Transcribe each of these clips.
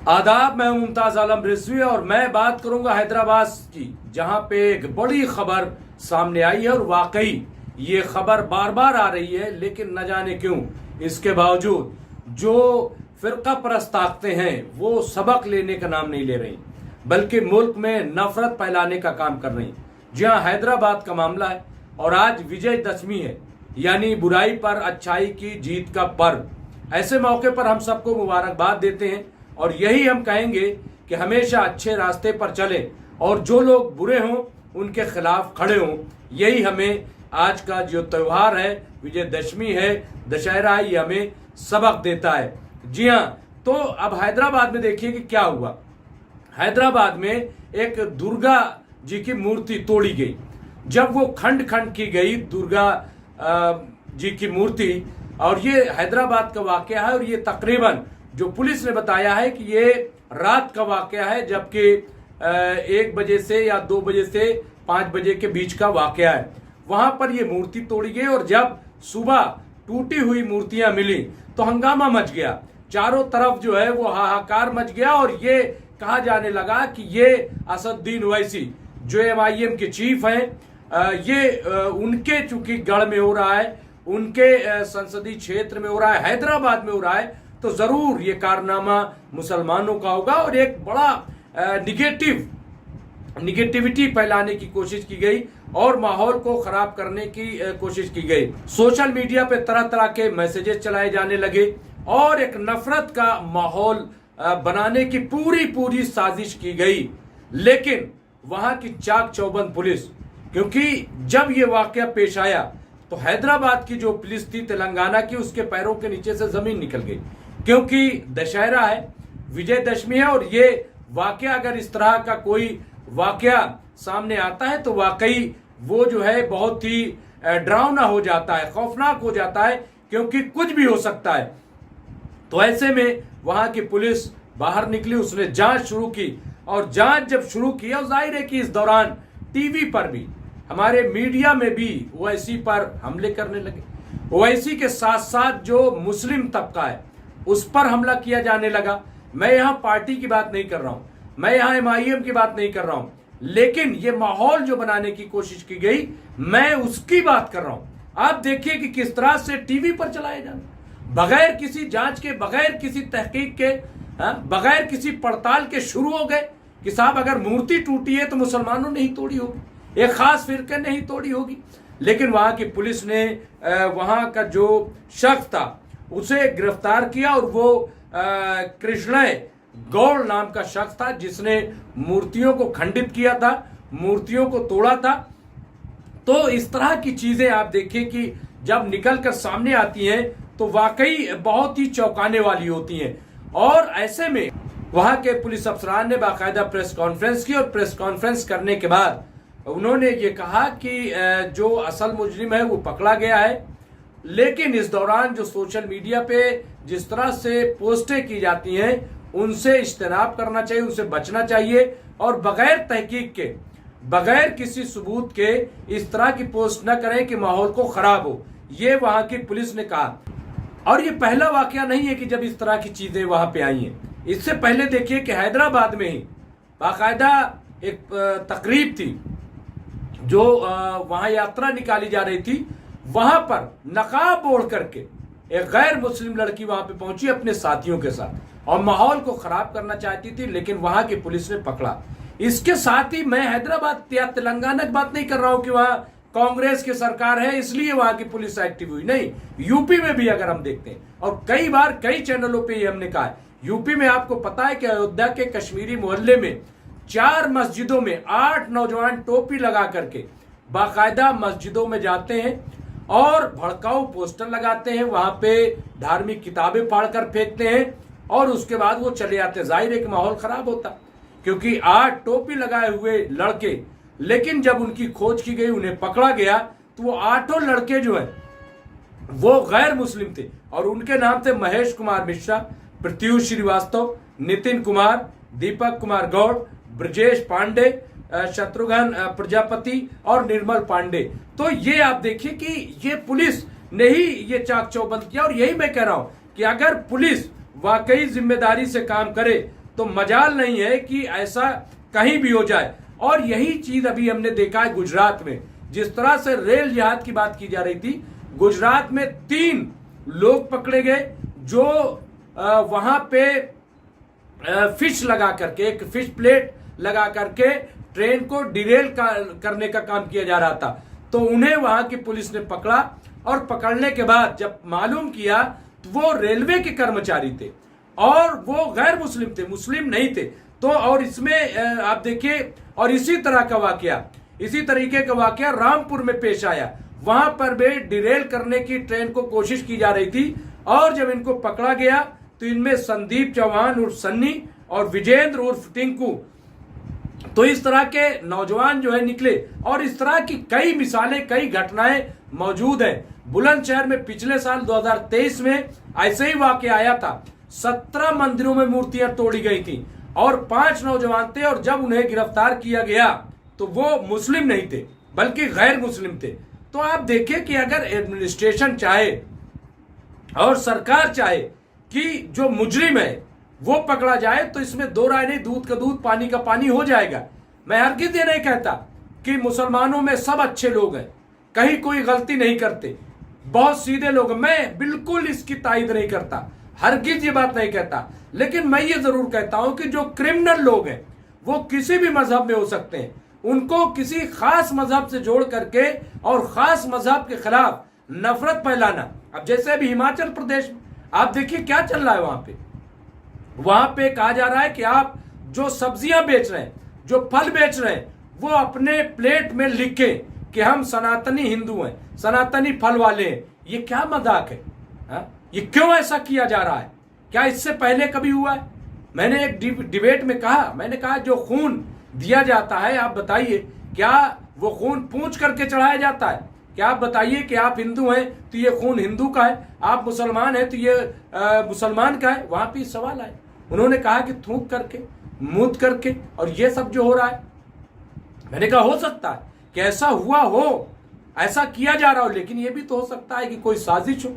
आदाब, मैं मुमताज आलम रिजवी और मैं बात करूंगा हैदराबाद की, जहां पे एक बड़ी खबर सामने आई है। और वाकई ये खबर बार बार आ रही है, लेकिन न जाने क्यों इसके बावजूद जो फिरका परस्त ताकतें हैं वो सबक लेने का नाम नहीं ले रही, बल्कि मुल्क में नफरत फैलाने का काम कर रही। जी हाँ, हैदराबाद का मामला है और आज विजयदशमी है, यानी बुराई पर अच्छाई की जीत का पर्व। ऐसे मौके पर हम सबको मुबारकबाद देते हैं और यही हम कहेंगे कि हमेशा अच्छे रास्ते पर चलें और जो लोग बुरे हों उनके खिलाफ खड़े हों। यही हमें आज का जो त्योहार है, विजयदशमी है, दशहरा है, ये हमें सबक देता है। जी हाँ, तो अब हैदराबाद में देखिए कि क्या हुआ। हैदराबाद में एक दुर्गा जी की मूर्ति तोड़ी गई। जब वो खंड खंड की गई दुर्गा जी की मूर्ति, और ये हैदराबाद का वाकया है और ये तकरीबन जो पुलिस ने बताया है कि ये रात का वाकया है, जबकि 1 बजे से या 2 बजे से 5 बजे के बीच का वाकया है। वहां पर ये मूर्ति तोड़ी गई और जब सुबह टूटी हुई मूर्तियां मिली तो हंगामा मच गया। चारों तरफ जो है वो हाहाकार मच गया और ये कहा जाने लगा कि ये असदुद्दीन ओवैसी जो MIM के चीफ हैं, ये उनके चूंकि गढ़ में हो रहा है, उनके संसदीय क्षेत्र में हो रहा है, हैदराबाद में हो रहा है, तो जरूर ये कारनामा मुसलमानों का होगा और एक बड़ा निगेटिविटी फैलाने की कोशिश की गई और माहौल को खराब करने की कोशिश की गई। सोशल मीडिया पे तरह तरह के मैसेजेस चलाए जाने लगे और एक नफरत का माहौल बनाने की पूरी साजिश की गई। लेकिन वहां की चाक चौबंद पुलिस, क्योंकि जब ये वाकया पेश आया तो हैदराबाद की जो पुलिस थी तेलंगाना की, उसके पैरों के नीचे से जमीन निकल गई, क्योंकि दशहरा है, विजयदशमी है और ये वाकया अगर इस तरह का कोई वाकया सामने आता है तो वाकई वो जो है बहुत ही डरावना हो जाता है, खौफनाक हो जाता है, क्योंकि कुछ भी हो सकता है। तो ऐसे में वहां की पुलिस बाहर निकली, उसने जांच शुरू की और जांच जब शुरू की, और जाहिर है कि इस दौरान टीवी पर भी, हमारे मीडिया में भी ओवैसी पर हमले करने लगे। ओवैसी के साथ साथ जो मुस्लिम तबका है उस पर हमला किया जाने लगा। मैं यहां पार्टी की बात नहीं कर रहा हूं, मैं यहां MIM की बात नहीं कर रहा हूं, लेकिन ये माहौल जो बनाने की कोशिश की गई, मैं उसकी बात कर रहा हूं। आप देखिए कि किस तरह से टीवी पर चलाए जाने, बगैर किसी जांच के, बगैर किसी तहकीक के, बगैर किसी पड़ताल के शुरू हो गए कि साहब अगर मूर्ति टूटी है तो मुसलमानों ने ही तोड़ी होगी, एक खास फिरके ने ही तोड़ी होगी। लेकिन वहां की पुलिस ने वहां का जो शख्स था उसे गिरफ्तार किया और वो कृष्णय गौड़ नाम का शख्स था जिसने मूर्तियों को खंडित किया था, मूर्तियों को तोड़ा था। तो इस तरह की चीजें आप देखिए कि जब निकल कर सामने आती हैं तो वाकई बहुत ही चौंकाने वाली होती हैं। और ऐसे में वहां के पुलिस अफसरान ने बाकायदा प्रेस कॉन्फ्रेंस की और प्रेस कॉन्फ्रेंस करने के बाद उन्होंने ये कहा कि जो असल मुजरिम है वो पकड़ा गया है, लेकिन इस दौरान जो सोशल मीडिया पे जिस तरह से पोस्टें की जाती हैं उनसे इज्तनाब करना चाहिए, उनसे बचना चाहिए और बगैर तहकीक के, बगैर किसी सबूत के इस तरह की पोस्ट न करें कि माहौल को खराब हो। ये वहां की पुलिस ने कहा। और ये पहला वाकया नहीं है कि जब इस तरह की चीजें वहां पे आई हैं। इससे पहले देखिए कि हैदराबाद में ही बाकायदा एक तकरीब थी, जो वहां यात्रा निकाली जा रही थी, वहां पर नकाब ओढ़ करके एक गैर मुस्लिम लड़की वहां पे पहुंची अपने साथियों के साथ और माहौल को खराब करना चाहती थी, लेकिन वहां की पुलिस ने पकड़ा। इसके साथ ही मैं हैदराबाद या तेलंगाना की बात नहीं कर रहा हूं कि वहां कांग्रेस की सरकार है इसलिए वहां की पुलिस एक्टिव हुई, नहीं। यूपी में भी अगर हम देखते हैं, और कई बार कई चैनलों पे ये हमने कहा है, यूपी में आपको पता है कि अयोध्या के कश्मीरी मोहल्ले में 4 मस्जिदों में 8 नौजवान टोपी लगा करके बाकायदा मस्जिदों में जाते हैं और भड़काऊ पोस्टर लगाते हैं, वहां पे धार्मिक किताबें फाड़कर फेंकते हैं और उसके बाद वो चले आते हैं। जाहिर है कि माहौल खराब होता, क्योंकि 8 टोपी लगाए हुए लड़के, लेकिन जब उनकी खोज की गई, उन्हें पकड़ा गया, तो वो 8 लड़के जो है वो गैर मुस्लिम थे और उनके नाम थे महेश कुमार मिश्रा, प्रत्युष श्रीवास्तव, नितिन कुमार, दीपक कुमार गौड़, ब्रजेश पांडे, शत्रुघ्न प्रजापति और निर्मल पांडे। तो ये आप देखिए कि ये पुलिस ने ही ये चाक चौबंद किया। और यही मैं कह रहा हूं कि अगर पुलिस वाकई जिम्मेदारी से काम करे तो मजाल नहीं है कि ऐसा कहीं भी हो जाए। और यही चीज अभी हमने देखा है गुजरात में, जिस तरह से रेल जिहाद की बात की जा रही थी, गुजरात में 3 लोग पकड़े गए जो वहां पे फिश लगा करके, एक फिश प्लेट लगा करके ट्रेन को डिरेल करने का काम किया जा रहा था। तो उन्हें वहां की पुलिस ने पकड़ा, और पकड़ने के बाद जब मालूम किया तो वो रेलवे के कर्मचारी थे और वो गैर मुस्लिम थे, मुस्लिम नहीं थे। तो और इसमें आप देखिए, और इसी तरीके का वाकया रामपुर में पेश आया। वहां पर भी डिरेल करने की ट्रेन को कोशिश की जा रही थी, और जब इनको पकड़ा गया तो इनमें संदीप चौहान उर्फ सन्नी और विजेंद्र उर्फ टिंकू, तो इस तरह के नौजवान जो है निकले। और इस तरह की कई मिसालें, कई घटनाएं मौजूद हैं। बुलंदशहर में पिछले साल 2023 में ऐसे ही वाकया आया था। 17 मंदिरों में मूर्तियां तोड़ी गई थी और 5 नौजवान थे, और जब उन्हें गिरफ्तार किया गया तो वो मुस्लिम नहीं थे बल्कि गैर मुस्लिम थे। तो आप देखिए कि अगर एडमिनिस्ट्रेशन चाहे और सरकार चाहे कि जो मुजरिम है वो पकड़ा जाए, तो इसमें दो राय नहीं, दूध का दूध पानी का पानी हो जाएगा। मैं हरगिज ये नहीं कहता कि मुसलमानों में सब अच्छे लोग हैं, कहीं कोई गलती नहीं करते, बहुत सीधे लोग, मैं बिल्कुल इसकी तायद नहीं करता, हरगिज ये बात नहीं कहता। लेकिन मैं ये जरूर कहता हूं कि जो क्रिमिनल लोग हैं वो किसी भी मजहब में हो सकते हैं, उनको किसी खास मजहब से जोड़ करके और खास मजहब के खिलाफ नफरत फैलाना। अब जैसे अभी हिमाचल प्रदेश में आप देखिए क्या चल रहा है, वहां पे कहा जा रहा है कि आप जो सब्जियां बेच रहे हैं, जो फल बेच रहे हैं, वो अपने प्लेट में लिखें कि हम सनातनी हिंदू हैं, सनातनी फल वाले हैं। ये क्या मजाक है? ये क्यों ऐसा किया जा रहा है? क्या इससे पहले कभी हुआ है? मैंने एक डिबेट में कहा, मैंने कहा जो खून दिया जाता है, आप बताइए क्या वो खून पूंछ करके चढ़ाया जाता है? क्या आप बताइए कि आप हिंदू हैं तो ये खून हिंदू का है, आप मुसलमान हैं तो ये मुसलमान का है? वहां पे सवाल आए, उन्होंने कहा कि थूक करके, मूत करके, और ये सब जो हो रहा है। मैंने कहा हो सकता है कि ऐसा हुआ हो, ऐसा किया जा रहा हो, लेकिन ये भी तो हो सकता है कि कोई साजिश हो,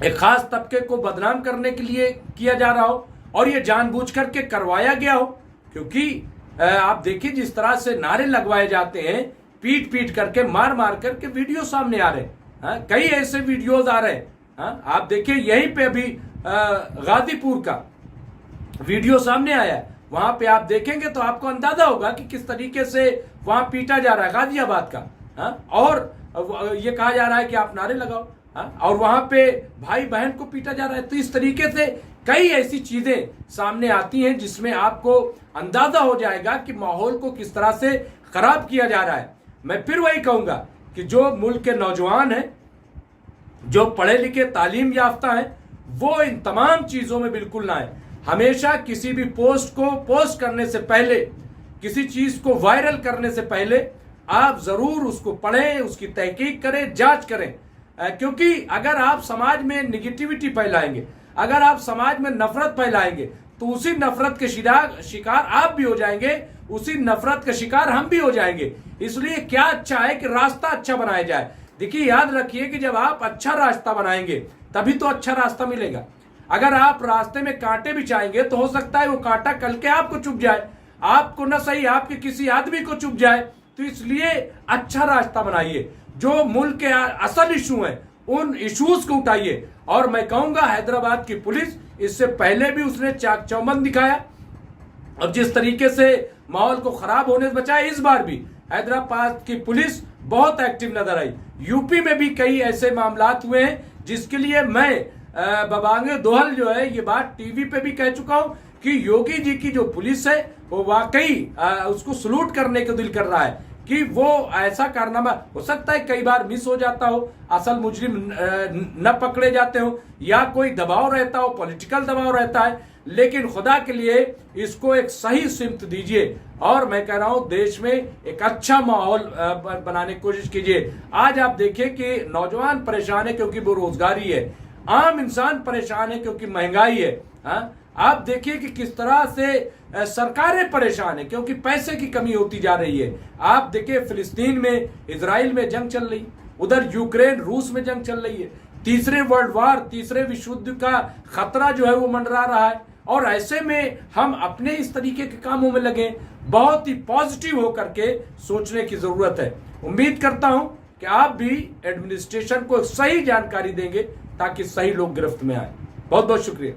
एक खास तबके को बदनाम करने के लिए किया जा रहा हो, और ये जानबूझ करके करवाया गया हो। क्योंकि आप देखिए जिस तरह से नारे लगवाए जाते हैं, पीट पीट करके, मार मार करके, वीडियो सामने आ रहे हैं, कई ऐसे वीडियोज आ रहे हैं। आप देखिए यहीं पे अभी गाजीपुर का वीडियो सामने आया है, वहां पे आप देखेंगे तो आपको अंदाजा होगा कि किस तरीके से वहां पीटा जा रहा है गाजियाबाद का। और ये कहा जा रहा है कि आप नारे लगाओ, और वहां पे भाई बहन को पीटा जा रहा है। तो इस तरीके से कई ऐसी चीजें सामने आती हैं जिसमें आपको अंदाजा हो जाएगा कि माहौल को किस तरह से खराब किया जा रहा है। मैं फिर वही कहूंगा कि जो मुल्क के नौजवान हैं, जो पढ़े लिखे तालीम याफ्ता हैं, वो इन तमाम चीजों में बिल्कुल ना है। हमेशा किसी भी पोस्ट को पोस्ट करने से पहले, किसी चीज को वायरल करने से पहले आप जरूर उसको पढ़ें, उसकी तहकीक करें, जांच करें। क्योंकि अगर आप समाज में निगेटिविटी फैलाएंगे, अगर आप समाज में नफरत फैलाएंगे, तो उसी नफरत के शिकार आप भी हो जाएंगे, उसी नफरत का शिकार हम भी हो जाएंगे। इसलिए क्या अच्छा है कि रास्ता अच्छा बनाया जाए। देखिए याद रखिए कि जब आप अच्छा रास्ता बनाएंगे तभी तो अच्छा रास्ता मिलेगा। अगर आप रास्ते में कांटे बिछाएंगे तो हो सकता है वो कांटा कल के आपको चुभ जाए, आपको न सही आपके किसी आदमी को चुभ जाए। तो इसलिए अच्छा रास्ता बनाइए, जो मुल्क के असल इशू हैं उन इश्यूज को उठाइए। और मैं कहूंगा हैदराबाद की पुलिस, इससे पहले भी उसने चाक चौबंद दिखाया और जिस तरीके से माहौल को खराब होने से बचाया, इस बार भी हैदराबाद की पुलिस बहुत एक्टिव नजर आई। यूपी में भी कई ऐसे मामलात हुए हैं जिसके लिए मैं बबांगे दोहल जो है ये बात टीवी पे भी कह चुका हूं कि योगी जी की जो पुलिस है वो वाकई उसको सलूट करने को दिल कर रहा है कि वो ऐसा कारनामा, हो सकता है कई बार मिस हो जाता हो, असल मुजरिम न पकड़े जाते हो, या कोई दबाव रहता हो, पॉलिटिकल दबाव रहता है, लेकिन खुदा के लिए इसको एक सही सिमत दीजिए। और मैं कह रहा हूं देश में एक अच्छा माहौल बनाने की कोशिश कीजिए। आज आप देखिए कि नौजवान परेशान है क्योंकि बेरोजगारी है, आम इंसान परेशान है क्योंकि महंगाई है। आप देखिए कि किस तरह से सरकारें परेशान है क्योंकि पैसे की कमी होती जा रही है। आप देखिए फिलिस्तीन में, इजराइल में जंग चल रही, उधर यूक्रेन रूस में जंग चल रही है, तीसरे वर्ल्ड वार, तीसरे विश्व युद्ध का खतरा जो है वो मंडरा रहा है। और ऐसे में हम अपने इस तरीके के कामों में लगे, बहुत ही पॉजिटिव होकर के सोचने की जरूरत है। उम्मीद करता हूं कि आप भी एडमिनिस्ट्रेशन को सही जानकारी देंगे ताकि सही लोग गिरफ्त में आए। बहुत बहुत शुक्रिया।